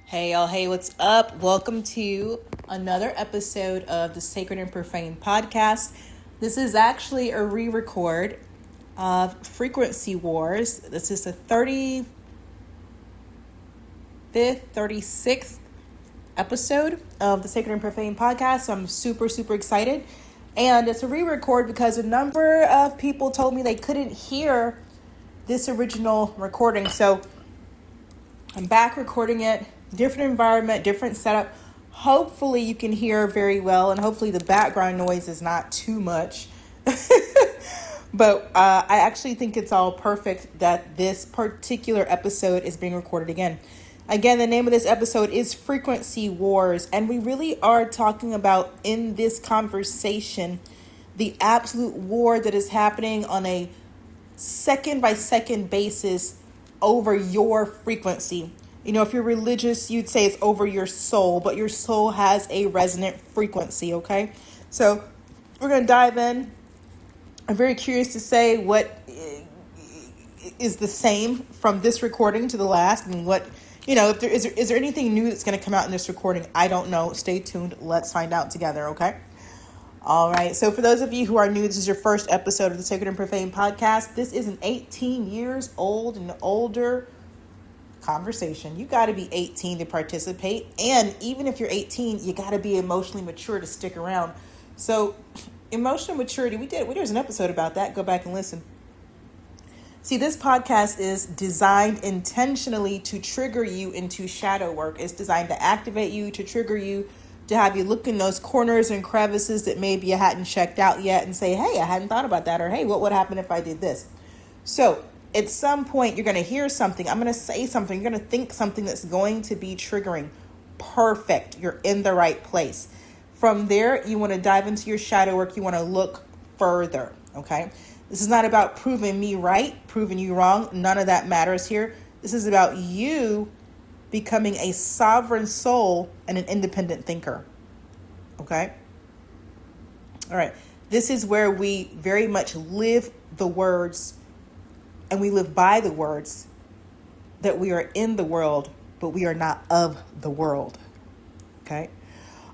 Hey y'all, hey, what's up? Welcome to another episode of the Sacred and Profane podcast. This is actually a re-record of Frequency Wars. This is the 35th, 36th episode of the Sacred and Profane podcast. So I'm super excited. And it's a re-record because a number of people told me they couldn't hear this original recording. So I'm back recording it. Different environment, different setup. Hopefully you can hear very well, and hopefully the background noise is not too much. But I actually think it's all perfect that this particular episode is being recorded again. Again, the name of this episode is Frequency Wars, and we really are talking about, in this conversation, the absolute war that is happening on a second-by-second basis over your frequency. You know, if you're religious, you'd say it's over your soul, but your soul has a resonant frequency, okay? So we're going to dive in. I'm very curious to say what is the same from this recording to the last, and what, you know, if is there anything new that's going to come out in this recording? I don't know. Stay tuned. Let's find out together, okay? All right. So for those of you who are new, this is your first episode of the Sacred and Profane podcast. This is an 18 years old and older conversation. You got to be 18 to participate. And even if you're 18, you got to be emotionally mature to stick around. So emotional maturity, there's an episode about that. Go back and listen. See, this podcast is designed intentionally to trigger you into shadow work. It's designed to activate you, to trigger you, to have you look in those corners and crevices that maybe you hadn't checked out yet and say, hey, I hadn't thought about that. Or, hey, what would happen if I did this? So at some point, you're going to hear something. I'm going to say something. You're going to think something that's going to be triggering. Perfect. You're in the right place. From there, you want to dive into your shadow work. You want to look further. Okay. This is not about proving me right, proving you wrong. None of that matters here. This is about you becoming a sovereign soul and an independent thinker. Okay. All right. This is where we very much live the words, and we live by the words that we are in the world, but we are not of the world. Okay.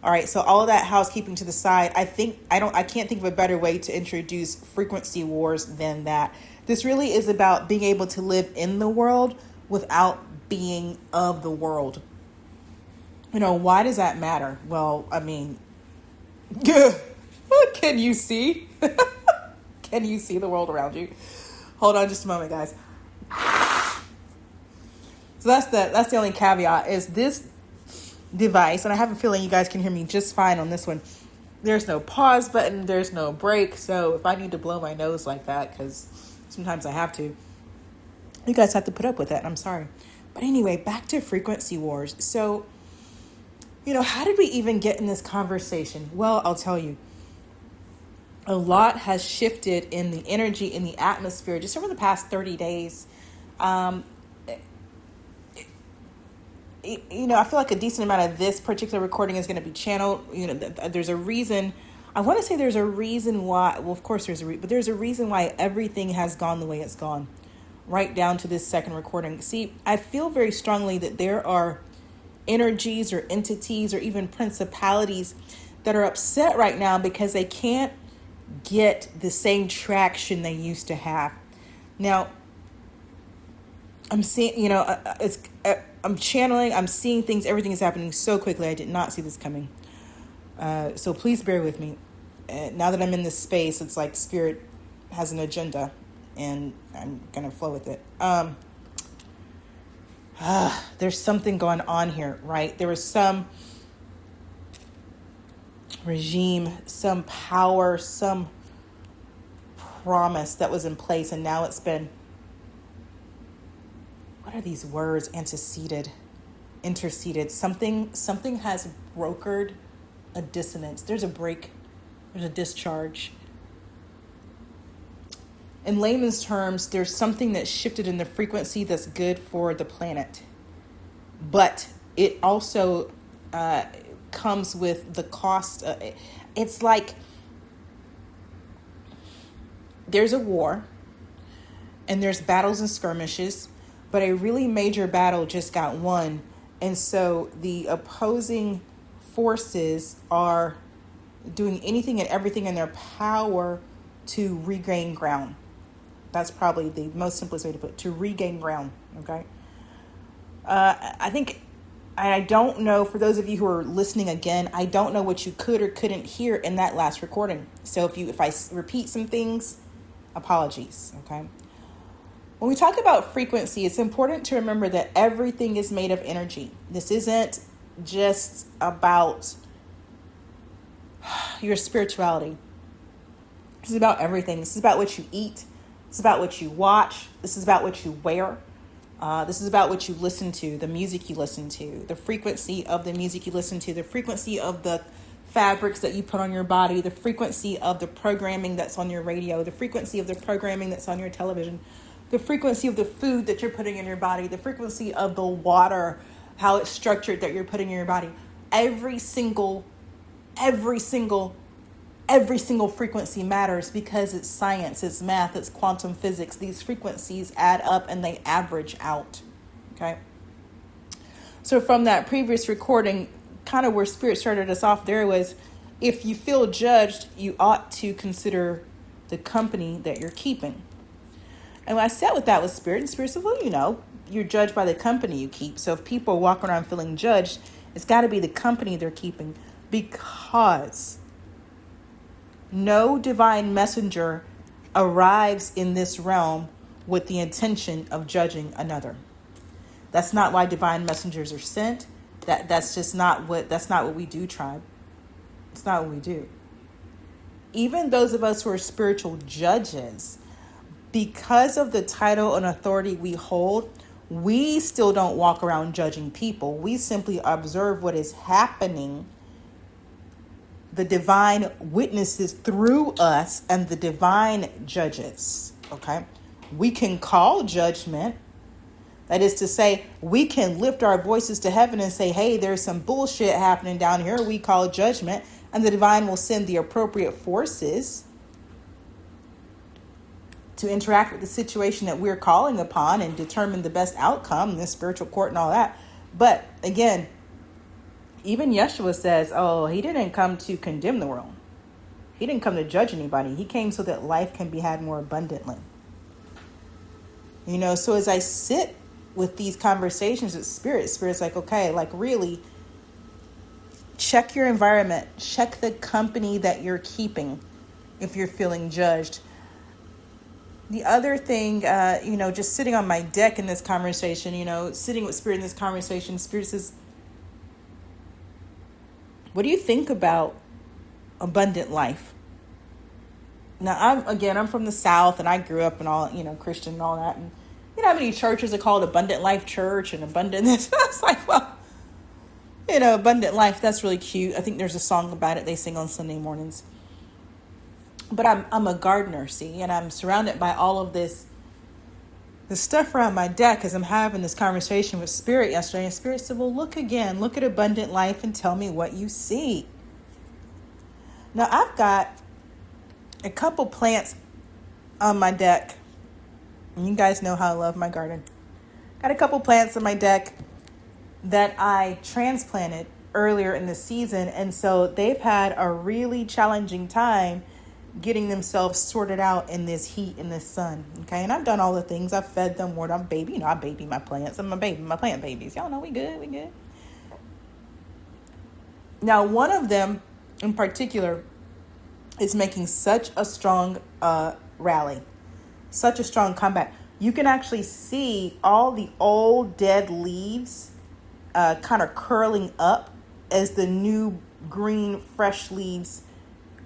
All right. So all of that housekeeping to the side, I can't think of a better way to introduce Frequency Wars than that. This really is about being able to live in the world without being of the world. You know, why does that matter? Well, I mean, can you see? Can you see the world around you? Hold on just a moment, guys. So that's the only caveat is this device, and I have a feeling you guys can hear me just fine on this one. There's no pause button. There's no break. So if I need to blow my nose like that, because sometimes I have to, you guys have to put up with that. I'm sorry. But anyway, back to Frequency Wars. So, you know, how did we even get in this conversation? Well, I'll tell you. A lot has shifted in the energy, in the atmosphere, just over the past 30 days. You know, I feel like a decent amount of this particular recording is going to be channeled. You know, there's a reason. I want to say there's a reason why. Well, of course but there's a reason why everything has gone the way it's gone, right down to this second recording. See, I feel very strongly that there are energies or entities or even principalities that are upset right now because they can't get the same traction they used to have. Now, I'm seeing, you know, I'm channeling, I'm seeing things, everything is happening so quickly. I did not see this coming. So please bear with me. Now that I'm in this space, it's like Spirit has an agenda and I'm going to flow with it. There's something going on here, right? There was some regime, some power, some promise that was in place, and now it's been, what are these words? Interceded. Something has brokered a dissonance. There's a break. There's a discharge. In layman's terms, there's something that shifted in the frequency that's good for the planet. But it also comes with the cost. It's like there's a war and there's battles and skirmishes, but a really major battle just got won And so the opposing forces are doing anything and everything in their power to regain ground. That's probably the most simplest way to put it, to regain ground. Okay. I think, I don't know, for those of you who are listening again, I don't know what you could or couldn't hear in that last recording. So if I repeat some things, apologies. Okay. When we talk about frequency, it's important to remember that everything is made of energy. This isn't just about your spirituality. This is about everything. This is about what you eat. This is about what you watch. This is about what you wear. This is about what you listen to, the music you listen to, the frequency of the music you listen to, the frequency of the fabrics that you put on your body, the frequency of the programming that's on your radio, the frequency of the programming that's on your television, the frequency of the food that you're putting in your body, the frequency of the water, how it's structured that you're putting in your body. Every single frequency matters because it's science, it's math, it's quantum physics. These frequencies add up and they average out. Okay. So from that previous recording, kind of where Spirit started us off there was, if you feel judged, you ought to consider the company that you're keeping. And when I sat with that with Spirit, and Spirit said, well, you're judged by the company you keep. So if people walk around feeling judged, it's got to be the company they're keeping, because no divine messenger arrives in this realm with the intention of judging another. That's not why divine messengers are sent. That's not what we do, tribe. It's not what we do. Even those of us who are spiritual judges, because of the title and authority we hold, we still don't walk around judging people. We simply observe what is happening. The divine witnesses through us and the divine judges. Okay. We can call judgment. That is to say, we can lift our voices to heaven and say, hey, there's some bullshit happening down here. We call judgment, and the divine will send the appropriate forces to interact with the situation that we're calling upon and determine the best outcome, the spiritual court and all that. But again, even Yeshua says, he didn't come to condemn the world. He didn't come to judge anybody. He came so that life can be had more abundantly. So as I sit with these conversations with Spirit's like, okay, like really check your environment, check the company that you're keeping if you're feeling judged. The other thing, just sitting on my deck in this conversation, sitting with Spirit in this conversation, Spirit says, what do you think about abundant life? Now, I'm from the South, and I grew up and all, Christian and all that. And how many churches are called Abundant Life Church and Abundant this? I was like, well, Abundant Life, that's really cute. I think there's a song about it they sing on Sunday mornings. But I'm a gardener, see, and I'm surrounded by all of this stuff around my deck as I'm having this conversation with Spirit yesterday. And Spirit said, well, look at Abundant Life and tell me what you see. Now, I've got a couple plants on my deck. And you guys know how I love my garden. Got a couple plants on my deck that I transplanted earlier in the season. And so they've had a really challenging time getting themselves sorted out in this heat, in this sun. Okay. And I've done all the things. I've fed them, watered. I'm baby. I baby my plants. I'm my plant babies. Y'all know we good. Now, one of them in particular is making such a strong rally, such a strong comeback. You can actually see all the old dead leaves kind of curling up as the new green, fresh leaves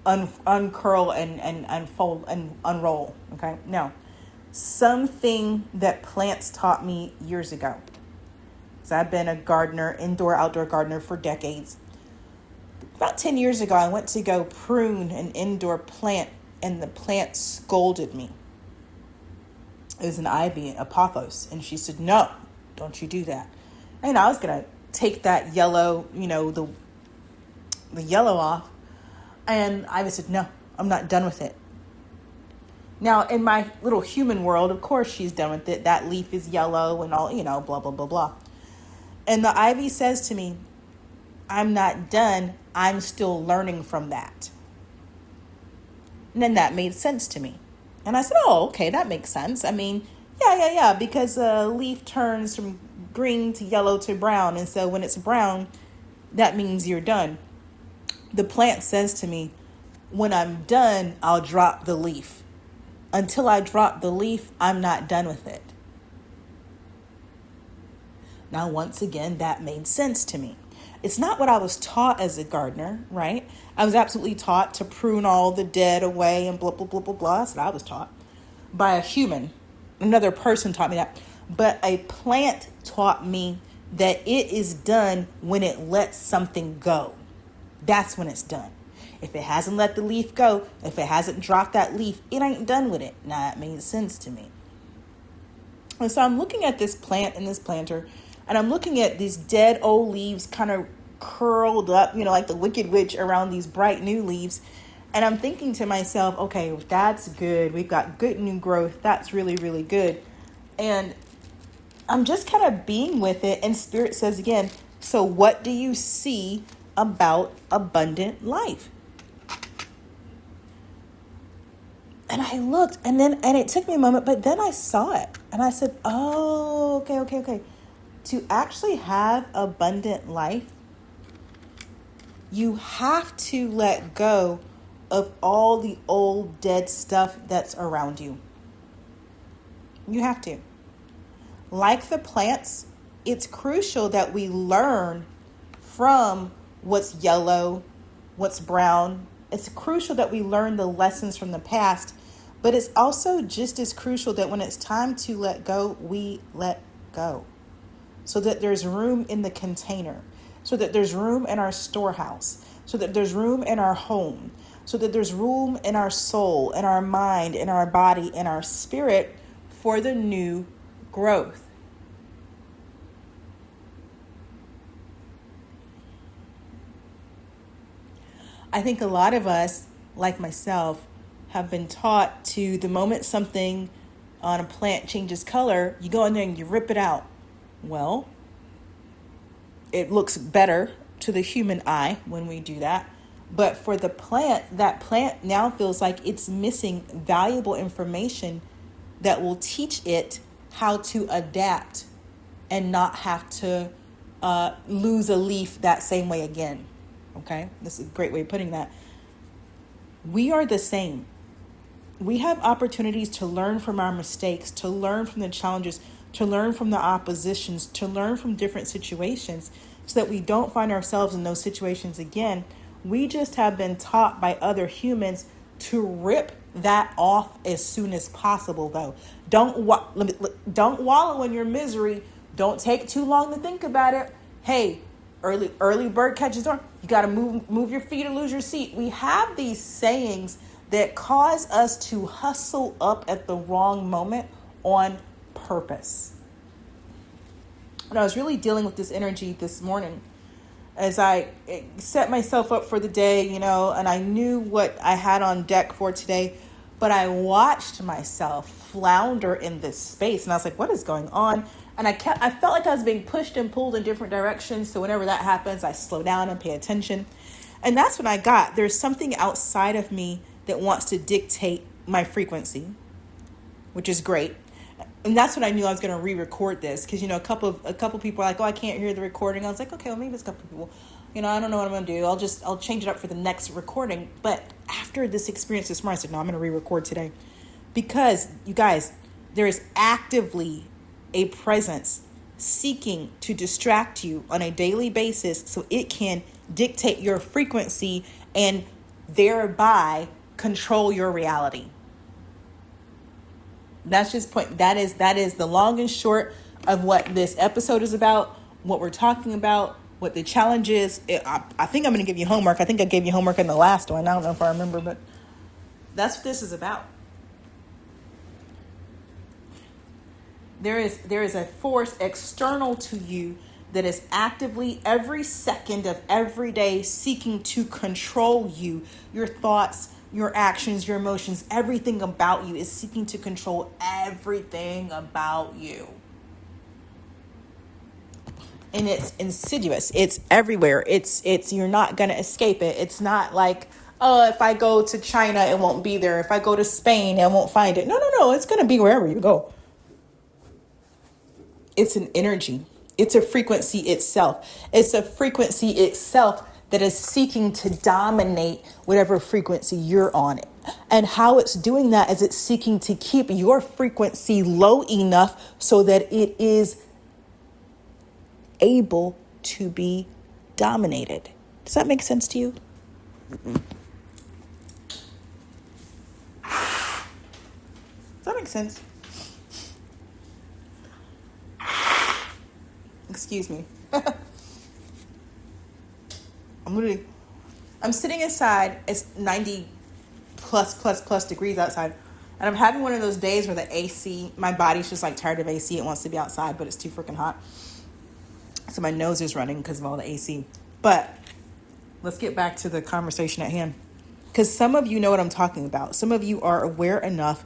uncurl and unfold and unroll. Okay. Now, something that plants taught me years ago. So I've been a gardener, indoor, outdoor gardener for decades. About 10 years ago, I went to go prune an indoor plant, and the plant scolded me. It was an ivy, a pothos. And she said, no, don't you do that. And I was going to take that yellow, the yellow off. And I said, no, I'm not done with it. Now, in my little human world, of course, she's done with it. That leaf is yellow and all, blah, blah, blah, blah. And the ivy says to me, I'm not done. I'm still learning from that. And then that made sense to me. And I said, oh, okay, that makes sense. I mean, yeah, because a leaf turns from green to yellow to brown. And so when it's brown, that means you're done. The plant says to me, when I'm done, I'll drop the leaf. Until I drop the leaf, I'm not done with it. Now, once again, that made sense to me. It's not what I was taught as a gardener, right? I was absolutely taught to prune all the dead away and blah, blah, blah, blah, blah. That's what I was taught by a human. Another person taught me that. But a plant taught me that it is done when it lets something go. That's when it's done. If it hasn't let the leaf go, if it hasn't dropped that leaf, it ain't done with it. Now, that made sense to me. And so I'm looking at this plant and this planter, and I'm looking at these dead old leaves kind of curled up, like the Wicked Witch around these bright new leaves. And I'm thinking to myself, okay, that's good. We've got good new growth. That's really, really good. And I'm just kind of being with it. And Spirit says again, so what do you see about abundant life? And I looked and it took me a moment, but then I saw it and I said, oh, okay. To actually have abundant life, you have to let go of all the old dead stuff that's around you. You have to. Like the plants, it's crucial that we learn from what's yellow, what's brown. It's crucial that we learn the lessons from the past, but it's also just as crucial that when it's time to let go, we let go. So that there's room in the container, so that there's room in our storehouse, so that there's room in our home, so that there's room in our soul, in our mind, in our body, in our spirit for the new growth. I think a lot of us, like myself, have been taught to the moment something on a plant changes color, you go in there and you rip it out. Well, it looks better to the human eye when we do that. But for the plant, that plant now feels like it's missing valuable information that will teach it how to adapt and not have to lose a leaf that same way again. Okay, this is a great way of putting that. We are the same. We have opportunities to learn from our mistakes, to learn from the challenges, to learn from the oppositions, to learn from different situations so that we don't find ourselves in those situations again. We just have been taught by other humans to rip that off as soon as possible, though. Don't wallow in your misery. Don't take too long to think about it. Hey, early bird catches worm. You got to move your feet or lose your seat. We have these sayings that cause us to hustle up at the wrong moment on purpose. And I was really dealing with this energy this morning as I set myself up for the day, and I knew what I had on deck for today, but I watched myself flounder in this space and I was like, what is going on? And I felt like I was being pushed and pulled in different directions. So whenever that happens, I slow down and pay attention. And that's when I got, there's something outside of me that wants to dictate my frequency, which is great. And that's when I knew I was going to re-record this because, a couple people are like, oh, I can't hear the recording. I was like, okay, well, maybe it's a couple people. I don't know what I'm going to do. I'll change it up for the next recording. But after this experience this morning, I said, no, I'm going to re-record today. Because, you guys, there is actively a presence seeking to distract you on a daily basis so it can dictate your frequency and thereby control your reality. That's just that is the long and short of what this episode is about, what we're talking about, what the challenge is. I think I'm going to give you homework. I think I gave you homework in the last one. I don't know if I remember, but that's what this is about. There is a force external to you that is actively every second of every day seeking to control you, your thoughts, your actions, your emotions, everything about you is seeking to control everything about you. and it's insidious. It's everywhere. It's you're not going to escape it. It's not like, oh, if I go to China, it won't be there. If I go to Spain, I won't find it. No. It's going to be wherever you go. It's an energy. It's a frequency itself. It's a frequency itself that is seeking to dominate whatever frequency you're on. And how it's doing that is it's seeking to keep your frequency low enough so that it is able to be dominated. Does that make sense to you? Does that make sense? Excuse me. I'm sitting inside. It's 90 plus degrees outside. And I'm having one of those days where the AC, my body's just like tired of AC. It wants to be outside, but it's too freaking hot. So my nose is running because of all the AC. But let's get back to the conversation at hand. Because some of you know what I'm talking about. Some of you are aware enough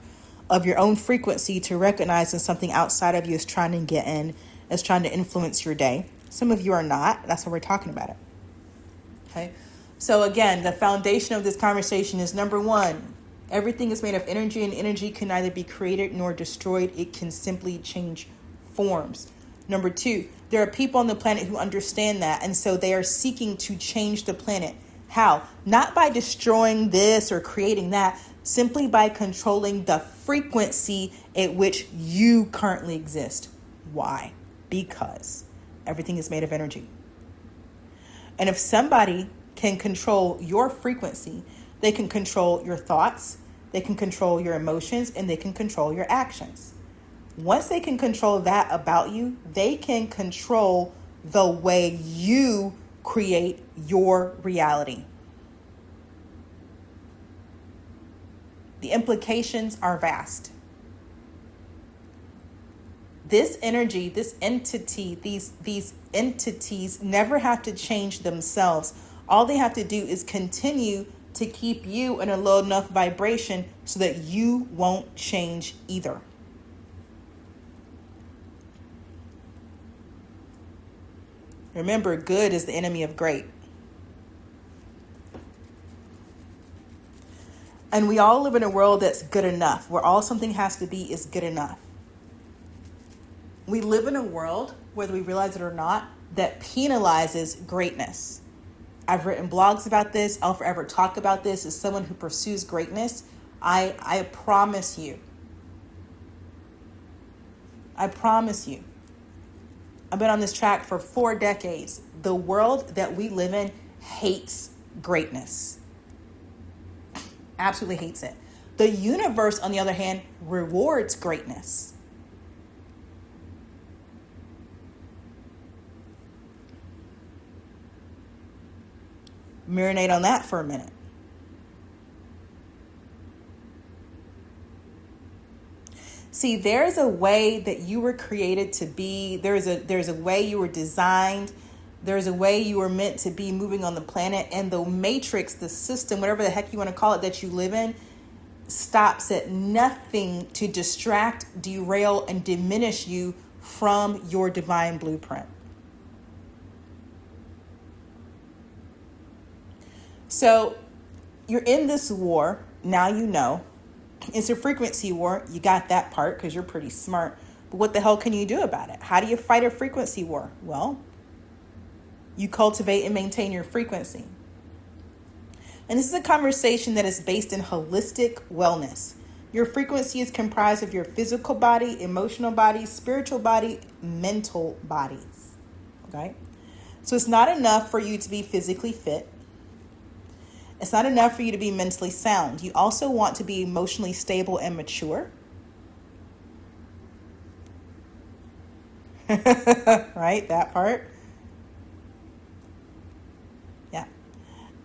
of your own frequency to recognize when something outside of you is trying to get in, is trying to influence your day. Some of you are not. That's why we're talking about it. Okay. So again, the foundation of this conversation is number one, everything is made of energy, and energy can neither be created nor destroyed. It can simply change forms. Number two, there are people on the planet who understand that. And so they are seeking to change the planet. How? Not by destroying this or creating that, simply by controlling the frequency at which you currently exist. Why? Because everything is made of energy. And if somebody can control your frequency, they can control your thoughts, they can control your emotions, and they can control your actions. Once they can control that about you, they can control the way you create your reality. The implications are vast. This energy, this entity, these entities never have to change themselves. All they have to do is continue to keep you in a low enough vibration so that you won't change either. Remember, good is the enemy of great. And we all live in a world that's good enough, where all something has to be is good enough. We live in a world, whether we realize it or not, that penalizes greatness. I've written blogs about this. I'll forever talk about this as someone who pursues greatness. I promise you. I've been on this track for 4 decades. The world that we live in hates greatness. Absolutely hates it. The universe, on the other hand, rewards greatness. Marinate on that for a minute. See, there's a way that you were created to be. There's a way you were designed. There's a way you were meant to be moving on the planet. And the matrix, the system, whatever the heck you want to call it that you live in, stops at nothing to distract, derail, and diminish you from your divine blueprint. So you're in this war. Now you know. It's a frequency war. You got that part because you're pretty smart. But what the hell can you do about it? How do you fight a frequency war? Well, you cultivate and maintain your frequency. And this is a conversation that is based in holistic wellness. Your frequency is comprised of your physical body, emotional body, spiritual body, mental bodies. Okay? So it's not enough for you to be physically fit. It's not enough for you to be mentally sound. You also want to be emotionally stable and mature. Right? That part. Yeah.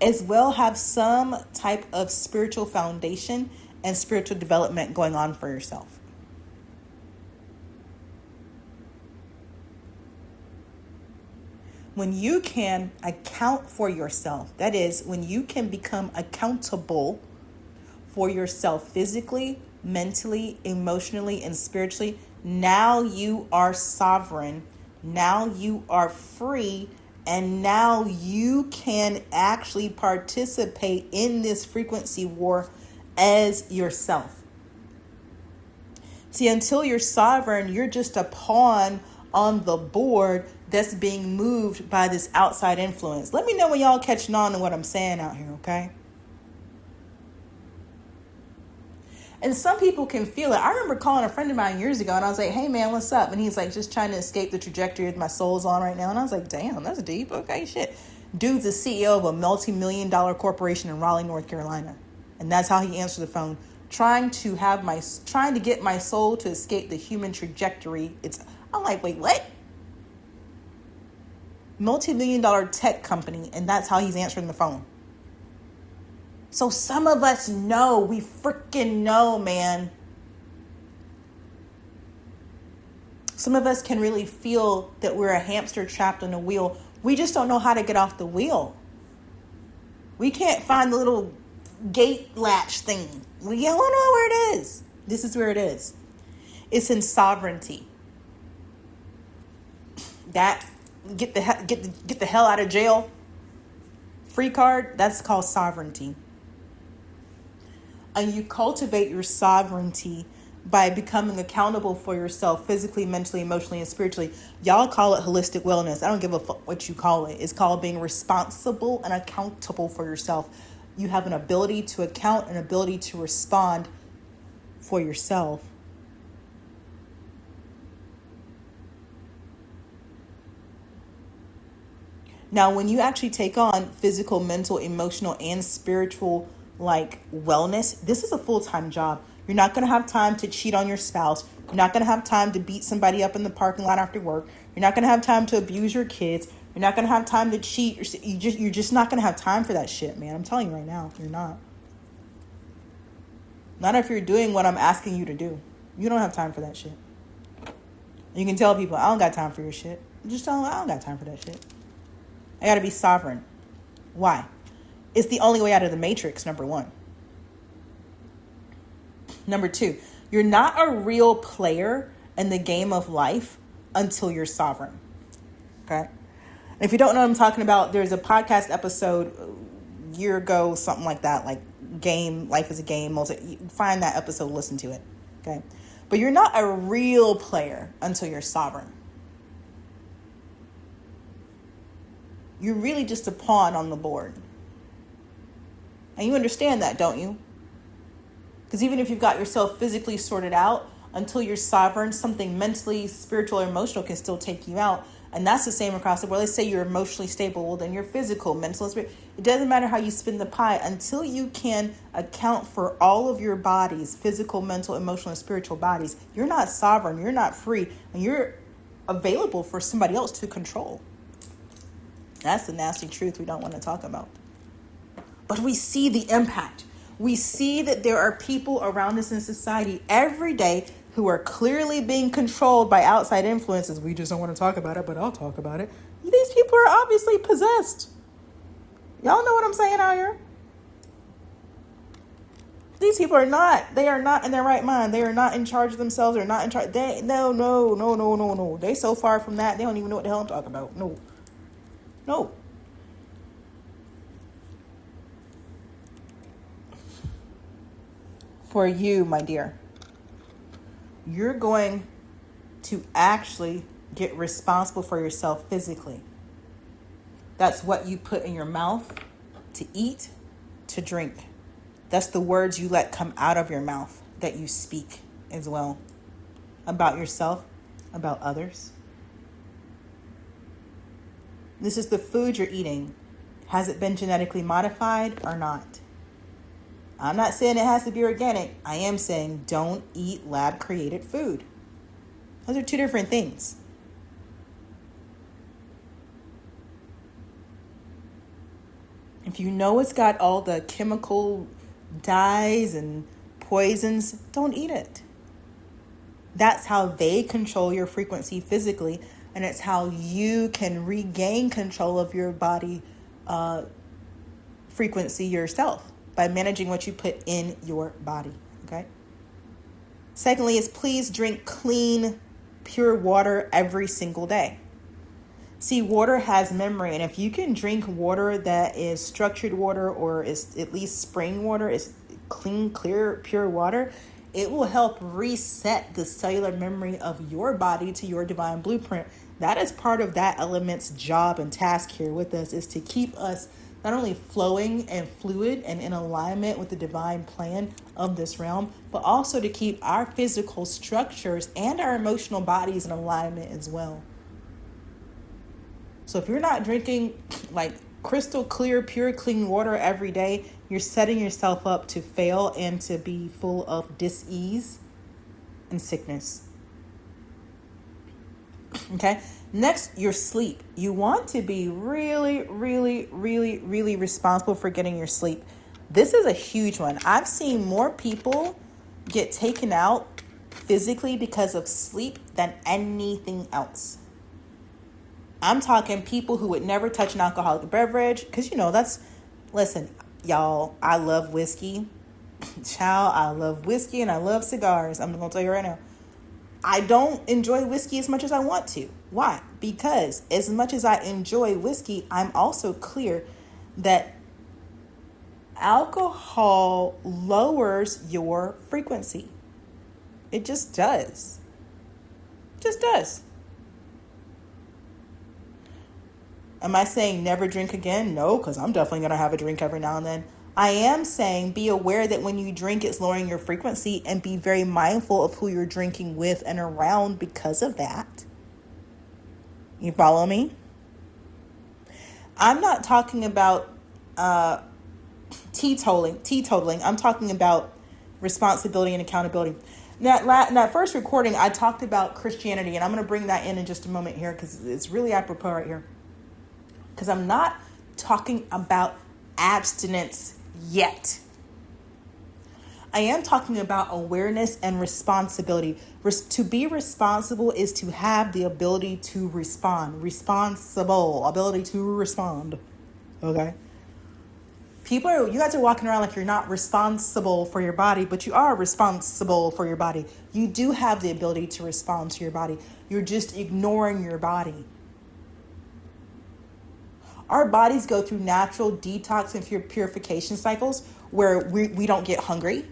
As well have some type of spiritual foundation and spiritual development going on for yourself. When you can account for yourself, that is, when you can become accountable for yourself physically, mentally, emotionally, and spiritually, now you are sovereign Now you are free, and now you can actually participate in this frequency war as yourself. See, until you're sovereign, you're just a pawn on the board that's being moved by this outside influence. Let me know when y'all catching on to what I'm saying out here, okay? And some people can feel it. I remember calling a friend of mine years ago and I was like, hey man, what's up? And he's like, just trying to escape the trajectory that my soul's on right now. And I was like, damn, that's deep. Okay, shit. Dude's the CEO of a multi-million-dollar corporation in Raleigh, North Carolina. And that's how he answered the phone, trying to get my soul to escape the human trajectory. I'm like, wait, what? Multi-million-dollar tech company, and that's how he's answering the phone. So some of us know, we freaking know, man. Some of us can really feel that we're a hamster trapped on a wheel. We just don't know how to get off the wheel. We can't find the little gate latch thing. We don't know where it is. This is where it is. It's in sovereignty. That get the hell out of jail free card, that's called sovereignty. And you cultivate your sovereignty by becoming accountable for yourself physically, mentally, emotionally, and spiritually. Y'all call it holistic wellness. I don't give a fuck what you call it. It's called being responsible and accountable for yourself. You have an ability to account, an ability to respond for yourself. Now, when you actually take on physical, mental, emotional, and spiritual wellness, this is a full-time job. You're not going to have time to cheat on your spouse. You're not going to have time to beat somebody up in the parking lot after work. You're not going to have time to abuse your kids. You're not going to have time to cheat. You're just not going to have time for that shit, man. I'm telling you right now, you're not. Not if you're doing what I'm asking you to do. You don't have time for that shit. You can tell people, I don't got time for your shit. Just tell them, I don't got time for that shit. I got to be sovereign. Why? It's the only way out of the matrix, number one. Number two, you're not a real player in the game of life until you're sovereign. Okay? And if you don't know what I'm talking about, there's a podcast episode a year ago, something like that, like game, life is a game. Find that episode, listen to it. Okay? But you're not a real player until you're sovereign. You're really just a pawn on the board. And you understand that, don't you? Because even if you've got yourself physically sorted out, until you're sovereign, something mentally, spiritual, or emotional can still take you out. And that's the same across the board. Let's say you're emotionally stable. Well, then you're physical, mental, and spiritual. It doesn't matter how you spin the pie. Until you can account for all of your bodies, physical, mental, emotional, and spiritual bodies, you're not sovereign. You're not free. And you're available for somebody else to control. That's the nasty truth we don't want to talk about. But we see the impact. We see that there are people around us in society every day who are clearly being controlled by outside influences. We just don't want to talk about it, but I'll talk about it. These people are obviously possessed. Y'all know what I'm saying out here? These people are not. They are not in their right mind. They are not in charge of themselves. They're not in charge. No. They so far from that, they don't even know what the hell I'm talking about. No. For you, my dear, you're going to actually get responsible for yourself physically. That's what you put in your mouth to eat, to drink. That's the words you let come out of your mouth that you speak as well. About yourself, about others. This is the food you're eating. Has it been genetically modified or not? I'm not saying it has to be organic. I am saying don't eat lab-created food. Those are two different things. If you know it's got all the chemical dyes and poisons, don't eat it. That's how they control your frequency physically, and it's how you can regain control of your body frequency yourself by managing what you put in your body, okay? Secondly is please drink clean, pure water every single day. See, water has memory, and if you can drink water that is structured water or is at least spring water, is clean, clear, pure water, it will help reset the cellular memory of your body to your divine blueprint. That is part of that element's job and task here with us, is to keep us not only flowing and fluid and in alignment with the divine plan of this realm, but also to keep our physical structures and our emotional bodies in alignment as well. So if you're not drinking like crystal clear, pure, clean water every day, you're setting yourself up to fail and to be full of dis-ease and sickness. Okay. Next, your sleep. You want to be really, really, really, really responsible for getting your sleep. This is a huge one. I've seen more people get taken out physically because of sleep than anything else. I'm talking people who would never touch an alcoholic beverage. Because, listen, y'all, I love whiskey. Child, I love whiskey and I love cigars. I'm going to tell you right now. I don't enjoy whiskey as much as I want to. Why? Because as much as I enjoy whiskey, I'm also clear that alcohol lowers your frequency. It just does. Just does. Am I saying never drink again? No, because I'm definitely going to have a drink every now and then. I am saying be aware that when you drink, it's lowering your frequency, and be very mindful of who you're drinking with and around because of that. You follow me? I'm not talking about teetotaling. I'm talking about responsibility and accountability. Now, in that first recording, I talked about Christianity, and I'm going to bring that in just a moment here because it's really apropos right here. Because I'm not talking about abstinence yet. I am talking about awareness and responsibility. To be responsible is to have the ability to respond. Responsible, ability to respond. Okay? You guys are walking around like you're not responsible for your body, but you are responsible for your body. You do have the ability to respond to your body. You're just ignoring your body. Our bodies go through natural detox and purification cycles where we don't get hungry.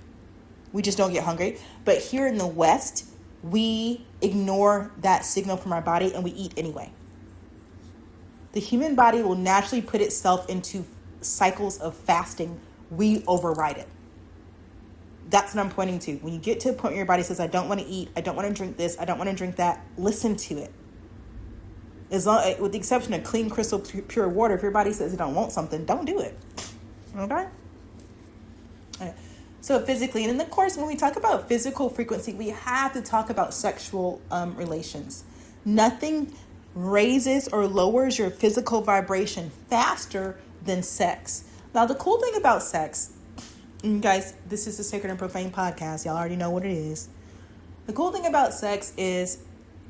We just don't get hungry. But here in the West, we ignore that signal from our body and we eat anyway. The human body will naturally put itself into cycles of fasting. We override it. That's what I'm pointing to. When you get to a point where your body says, I don't want to eat, I don't want to drink this, I don't want to drink that, listen to it. As long, with the exception of clean, crystal, pure water, if your body says it don't want something, don't do it. Okay? Right. So physically, and then of course, when we talk about physical frequency, we have to talk about sexual relations. Nothing raises or lowers your physical vibration faster than sex. Now, the cool thing about sex, and guys, this is the Sacred and Profane podcast. Y'all already know what it is. The cool thing about sex is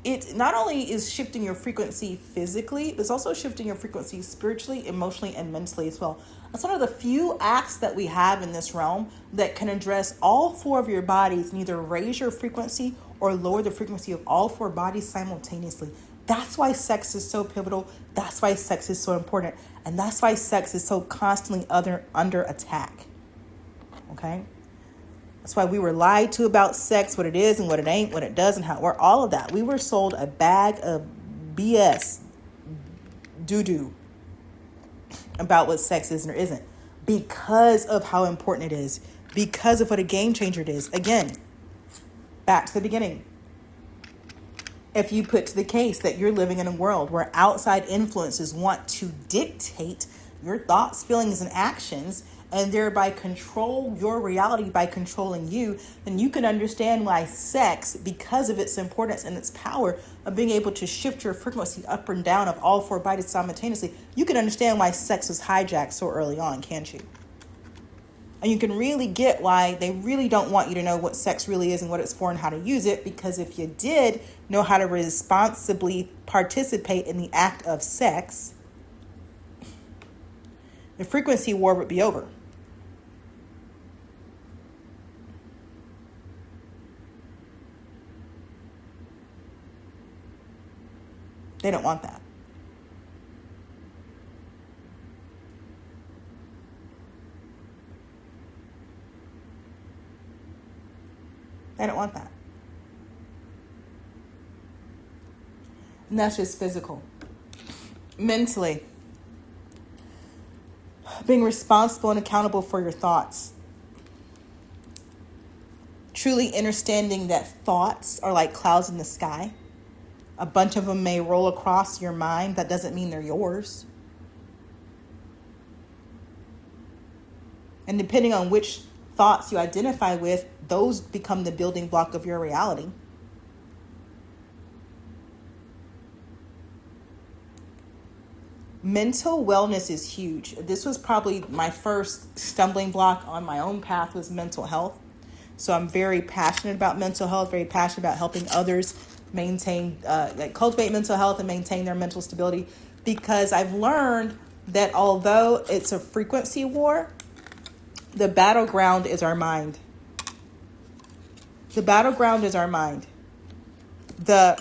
it not only is shifting your frequency physically, it's also shifting your frequency spiritually, emotionally, and mentally as well. That's one of the few acts that we have in this realm that can address all four of your bodies and either raise your frequency or lower the frequency of all four bodies simultaneously. That's why sex is so pivotal. That's why sex is so important. And that's why sex is so constantly under attack. Okay? That's why we were lied to about sex, what it is and what it ain't, what it does and how, or all of that. We were sold a bag of BS, doo-doo, about what sex is and or isn't, because of how important it is, because of what a game changer it is. Again, back to the beginning. If you put to the case that you're living in a world where outside influences want to dictate your thoughts, feelings, and actions, and thereby control your reality by controlling you, then you can understand why sex, because of its importance and its power of being able to shift your frequency up and down of all four bodies simultaneously, you can understand why sex was hijacked so early on, can't you? And you can really get why they really don't want you to know what sex really is and what it's for and how to use it, because if you did know how to responsibly participate in the act of sex, the frequency war would be over. They don't want that. They don't want that. And that's just physical. Mentally, being responsible and accountable for your thoughts. Truly understanding that thoughts are like clouds in the sky. A bunch of them may roll across your mind. That doesn't mean they're yours. And depending on which thoughts you identify with, those become the building block of your reality. Mental wellness is huge. This was probably my first stumbling block on my own path, was mental health. So I'm very passionate about mental health, very passionate about helping others maintain, cultivate mental health and maintain their mental stability, because I've learned that although it's a frequency war, the battleground is our mind. The battleground is our mind. The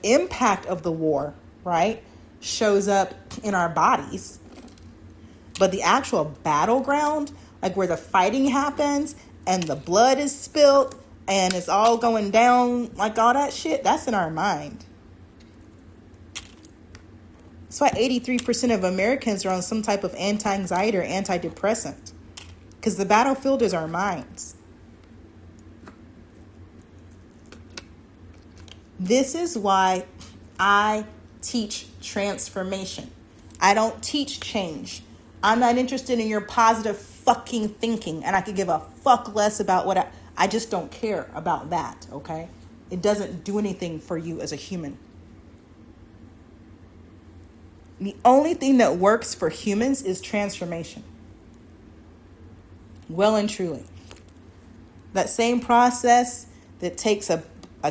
impact of the war, right, shows up in our bodies. But the actual battleground, like where the fighting happens and the blood is spilled and it's all going down, like all that shit, that's in our mind. That's why 83% of Americans are on some type of anti-anxiety or antidepressant. Because the battlefield is our minds. This is why I teach transformation. I don't teach change. I'm not interested in your positive fucking thinking, and I could give a fuck less about what I just don't care about that, okay? It doesn't do anything for you as a human. The only thing that works for humans is transformation. Well and truly. That same process that takes a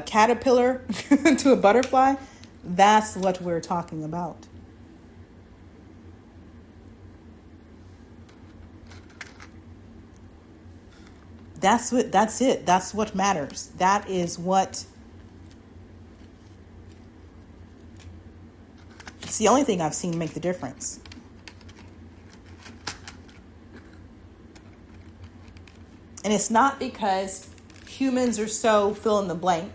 caterpillar to a butterfly, that's what we're talking about. That's it. That's what matters. That is what. It's the only thing I've seen make the difference. And it's not because humans are so fill in the blank.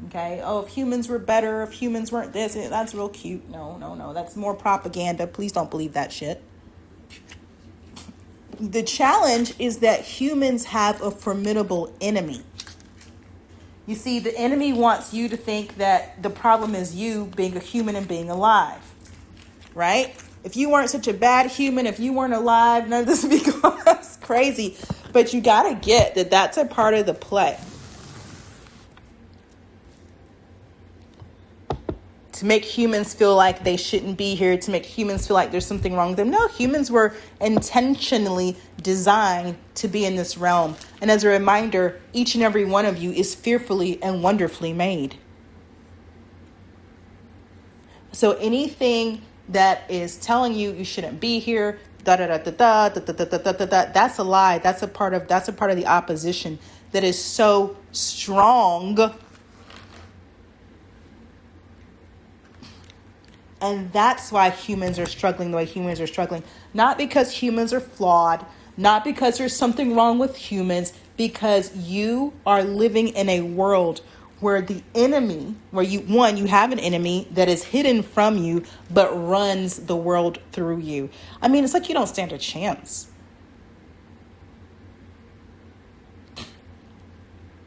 Okay. Oh, if humans were better, if humans weren't this, that's real cute. No. That's more propaganda. Please don't believe that shit. The challenge is that humans have a formidable enemy. You see, the enemy wants you to think that the problem is you being a human and being alive. Right? If you weren't such a bad human, if you weren't alive, none of this would be going. That's crazy. But you got to get that that's a part of the play. To make humans feel like they shouldn't be here, to make humans feel like there's something wrong with them. No, humans were intentionally designed to be in this realm. And as a reminder, each and every one of you is fearfully and wonderfully made. So anything that is telling you you shouldn't be here, that's a lie. That's a part of the opposition that is so strong. And that's why humans are struggling the way humans are struggling. Not because humans are flawed, not because there's something wrong with humans, because you are living in a world where the enemy, where you have an enemy that is hidden from you, but runs the world through you. I mean, it's like you don't stand a chance.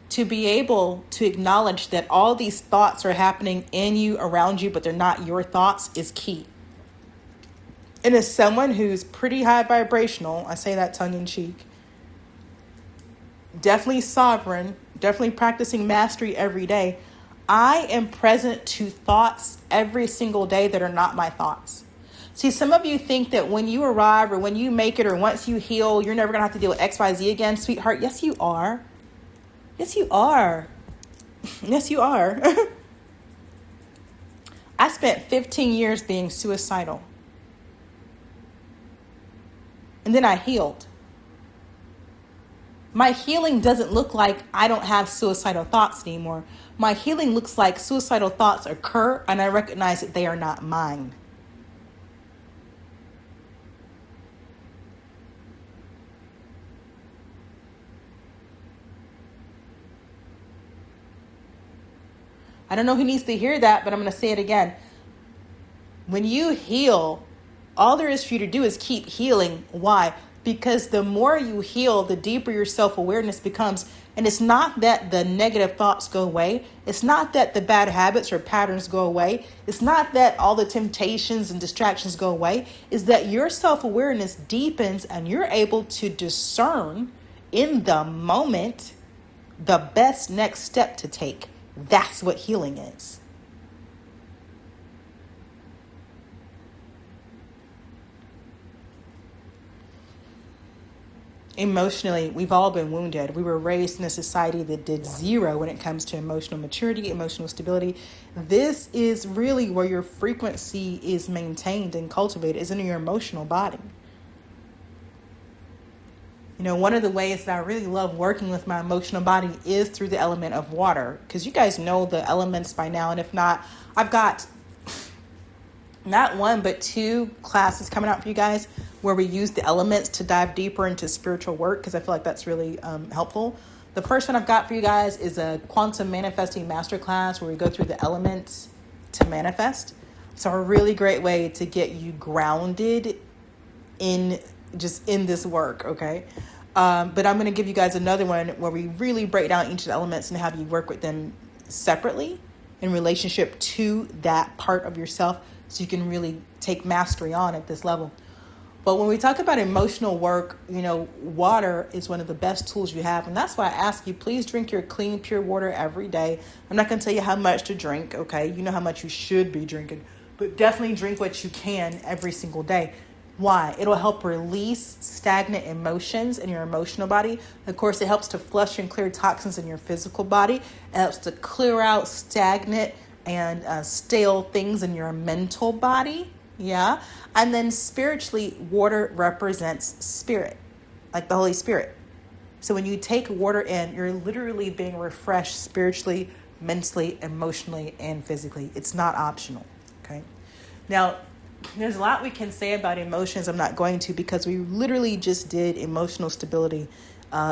To be able to acknowledge that all these thoughts are happening in you, around you, but they're not your thoughts is key. And as someone who's pretty high vibrational, I say that tongue in cheek, definitely sovereign, definitely practicing mastery every day, I am present to thoughts every single day that are not my thoughts. See, some of you think that when you arrive or when you make it or once you heal, you're never going to have to deal with XYZ again, sweetheart. Yes, you are. Yes, you are. Yes, you are. I spent 15 years being suicidal. And then I healed. My healing doesn't look like I don't have suicidal thoughts anymore. My healing looks like suicidal thoughts occur and I recognize that they are not mine. I don't know who needs to hear that, but I'm going to say it again. When you heal, all there is for you to do is keep healing. Why? Because the more you heal, the deeper your self-awareness becomes. And it's not that the negative thoughts go away. It's not that the bad habits or patterns go away. It's not that all the temptations and distractions go away. It's that your self-awareness deepens and you're able to discern in the moment the best next step to take. That's what healing is. Emotionally, we've all been wounded. We were raised in a society that did zero when it comes to emotional maturity, emotional stability. This is really where your frequency is maintained and cultivated, is in your emotional body. You know, one of the ways that I really love working with my emotional body is through the element of water, because you guys know the elements by now. And if not, I've got not one, but 2 classes coming out for you guys where we use the elements to dive deeper into spiritual work, because I feel like that's really helpful. The first one I've got for you guys is a quantum manifesting masterclass where we go through the elements to manifest. So a really great way to get you grounded in this work, okay? But I'm going to give you guys another one where we really break down each of the elements and have you work with them separately in relationship to that part of yourself, so you can really take mastery on at this level. But when we talk about emotional work, you know, water is one of the best tools you have. And that's why I ask you, please drink your clean, pure water every day. I'm not going to tell you how much to drink, okay? You know how much you should be drinking. But definitely drink what you can every single day. Why? It'll help release stagnant emotions in your emotional body. Of course, it helps to flush and clear toxins in your physical body. It helps to clear out stagnant and stale things in your mental body. Yeah. And then spiritually, water represents spirit, like the Holy Spirit. So when you take water in, you're literally being refreshed spiritually, mentally, emotionally, and physically. It's not optional. Okay. Now, there's a lot we can say about emotions. I'm not going to, because we literally just did emotional stability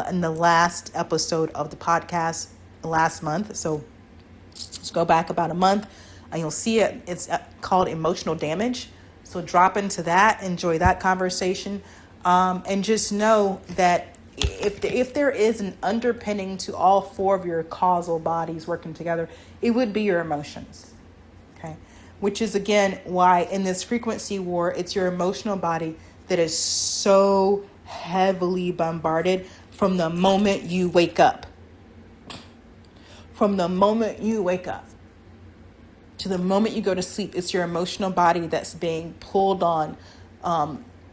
in the last episode of the podcast last month. So let's go back about a month and you'll see it. It's called emotional damage. So drop into that, enjoy that conversation, and just know that if there is an underpinning to all 4 of your causal bodies working together, it would be your emotions. Okay. Which is, again, why in this frequency war, it's your emotional body that is so heavily bombarded from the moment you wake up. From the moment you wake up to the moment you go to sleep, it's your emotional body that's being pulled on,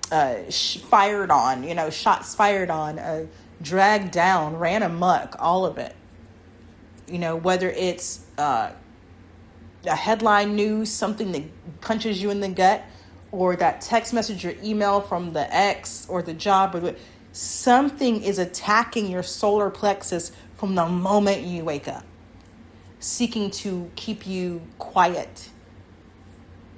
fired on, you know, shots fired on, dragged down, ran amok, all of it. You know, whether it's a headline news, something that punches you in the gut, or that text message or email from the ex or the job, or something is attacking your solar plexus from the moment you wake up, seeking to keep you quiet,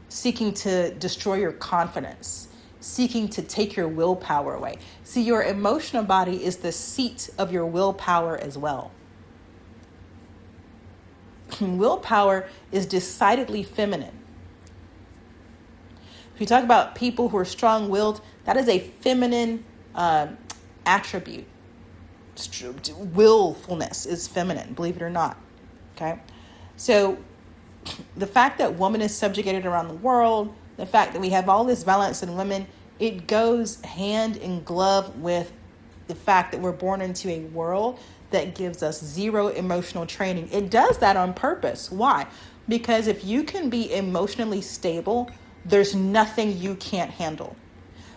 seeking to destroy your confidence, seeking to take your willpower away. See, your emotional body is the seat of your willpower as well. Willpower is decidedly feminine. If you talk about people who are strong-willed, that is a feminine attribute. Willfulness is feminine, believe it or not. Okay, so the fact that woman is subjugated around the world, the fact that we have all this violence in women, it goes hand in glove with the fact that we're born into a world that gives us zero emotional training. It does that on purpose. Why? Because if you can be emotionally stable, there's nothing you can't handle.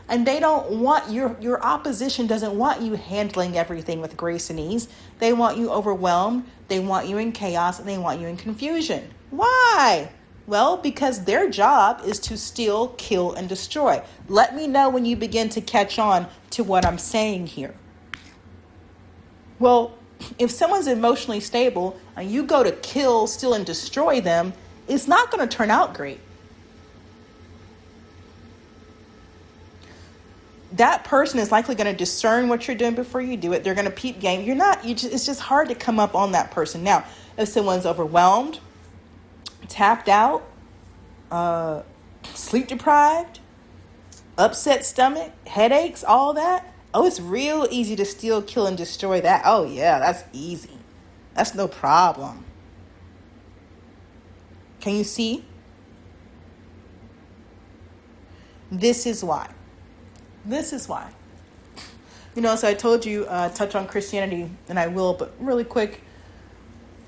And they don't want your opposition doesn't want you handling everything with grace and ease. They want you overwhelmed. They want you in chaos, and they want you in confusion. Why? Well, because their job is to steal, kill, and destroy. Let me know when you begin to catch on to what I'm saying here. Well, if someone's emotionally stable and you go to kill, steal, and destroy them, it's not going to turn out great. That person is likely going to discern what you're doing before you do it. They're going to peep game. It's just hard to come up on that person. Now, if someone's overwhelmed, tapped out, sleep deprived, upset stomach, headaches, all that. Oh, it's real easy to steal, kill, and destroy that. Oh, yeah, that's easy. That's no problem. Can you see? This is why. This is why. So I told you, touch on Christianity, and I will, but really quick,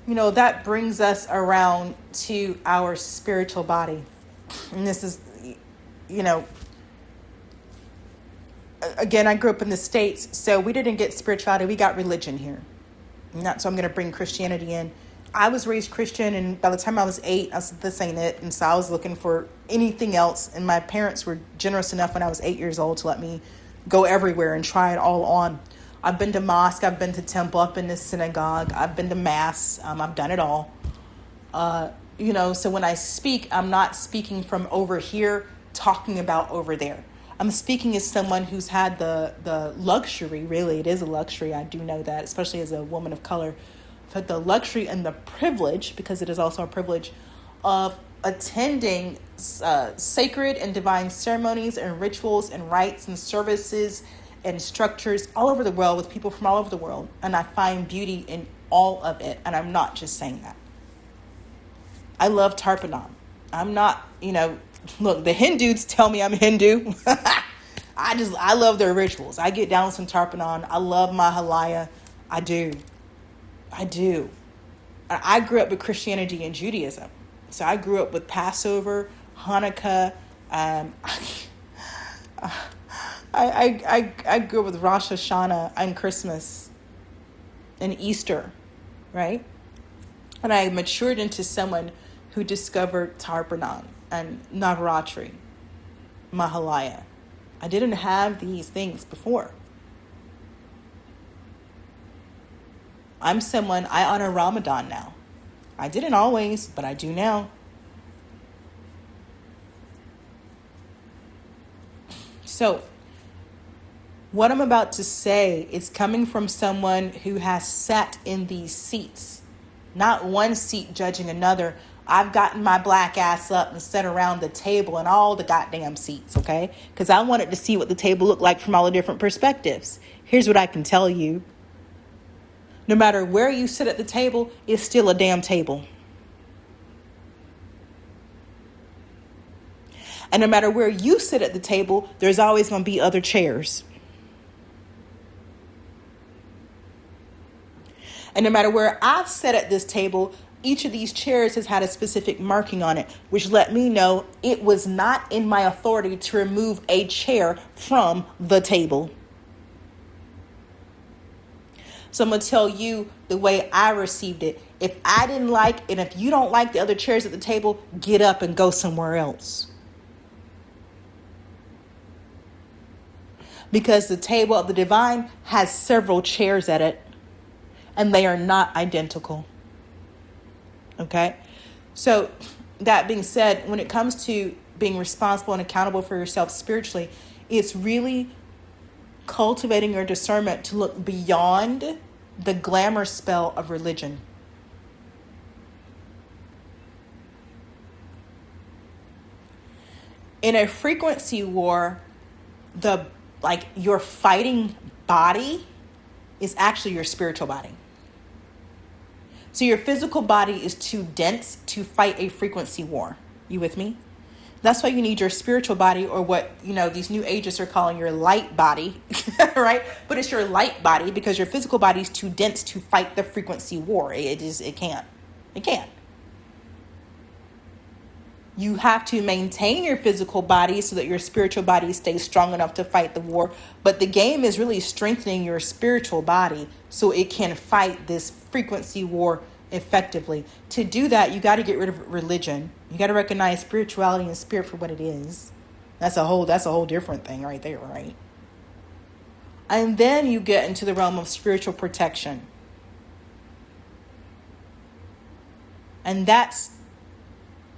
that brings us around to our spiritual body. And this is, again, I grew up in the States, so we didn't get spirituality, we got religion here. So I'm going to bring Christianity in. I was raised Christian, and by the time I was 8, I said, this ain't it. And so I was looking for anything else. And my parents were generous enough when I was 8 years old to let me go everywhere and try it all on. I've been to mosque, I've been to temple, I've been to synagogue, I've been to mass. I've done it all. So when I speak, I'm not speaking from over here, talking about over there. I'm speaking as someone who's had the luxury, really, it is a luxury, I do know that, especially as a woman of color, I've had the luxury and the privilege, because it is also a privilege, of attending sacred and divine ceremonies and rituals and rites and services and structures all over the world with people from all over the world. And I find beauty in all of it. And I'm not just saying that. I love Tarpanam. I'm not, look, the Hindus tell me I'm Hindu. I love their rituals. I get down with some Tarpanam. I love Mahalaya. I do. I grew up with Christianity and Judaism. So I grew up with Passover, Hanukkah. I grew up with Rosh Hashanah and Christmas and Easter, right? And I matured into someone who discovered Tarpanam and Navaratri, Mahalaya. I didn't have these things before. I'm someone, I honor Ramadan now. I didn't always, but I do now. So, what I'm about to say is coming from someone who has sat in these seats. Not one seat judging another. I've gotten my black ass up and sat around the table and all the goddamn seats, okay? Because I wanted to see what the table looked like from all the different perspectives. Here's what I can tell you. No matter where you sit at the table, it's still a damn table. And no matter where you sit at the table, there's always going to be other chairs. And no matter where I've sat at this table, each of these chairs has had a specific marking on it, which let me know it was not in my authority to remove a chair from the table. So I'm going to tell you the way I received it. If I didn't like, and if you don't like the other chairs at the table, get up and go somewhere else. Because the table of the divine has several chairs at it, and they are not identical. Okay? So that being said, when it comes to being responsible and accountable for yourself spiritually, it's really cultivating your discernment to look beyond the glamour spell of religion. In a frequency war, your fighting body is actually your spiritual body. So your physical body is too dense to fight a frequency war. You with me? That's why you need your spiritual body, or what, these new ages are calling your light body, right? But it's your light body because your physical body is too dense to fight the frequency war. It can't. You have to maintain your physical body so that your spiritual body stays strong enough to fight the war. But the game is really strengthening your spiritual body so it can fight this frequency war effectively. To do that, you got to get rid of religion. You got to recognize spirituality and spirit for what it is. That's a whole different thing right there, right? And then you get into the realm of spiritual protection. And that's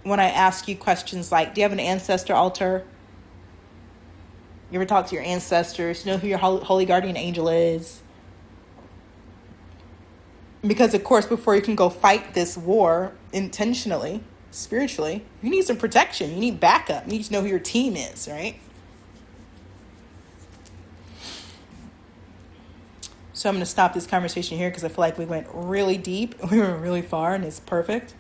when I ask you questions like, do you have an ancestor altar? You ever talk to your ancestors? You know who your holy guardian angel is? Because, of course, before you can go fight this war intentionally, spiritually, you need some protection. You need backup. You need to know who your team is, right? So I'm going to stop this conversation here because I feel like we went really deep. We went really far, and it's perfect.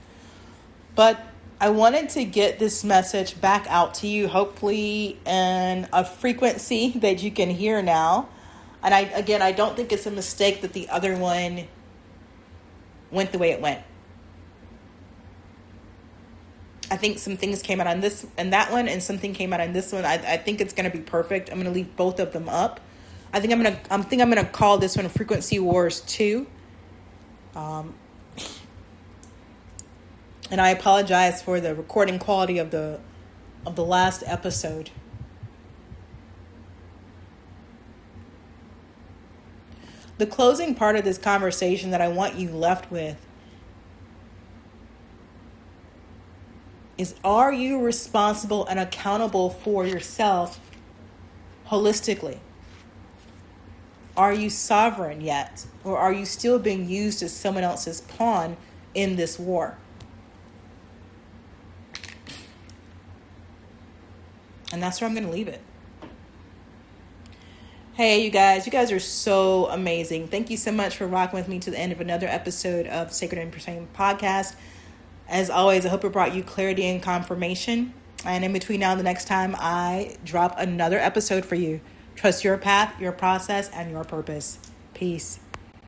But I wanted to get this message back out to you, hopefully in a frequency that you can hear now. And I don't think it's a mistake that the other one went the way it went. I think some things came out on this and that one, and something came out on this one. I think it's going to be perfect. I'm going to leave both of them up. I think I'm gonna call this one Frequency Wars 2. And I apologize for the recording quality of the last episode. The closing part of this conversation that I want you left with is, are you responsible and accountable for yourself holistically? Are you sovereign yet? Or are you still being used as someone else's pawn in this war? And that's where I'm going to leave it. Hey, you guys are so amazing. Thank you so much for rocking with me to the end of another episode of Sacred and Profane Podcast. As always, I hope it brought you clarity and confirmation. And in between now and the next time I drop another episode for you, trust your path, your process, and your purpose. Peace.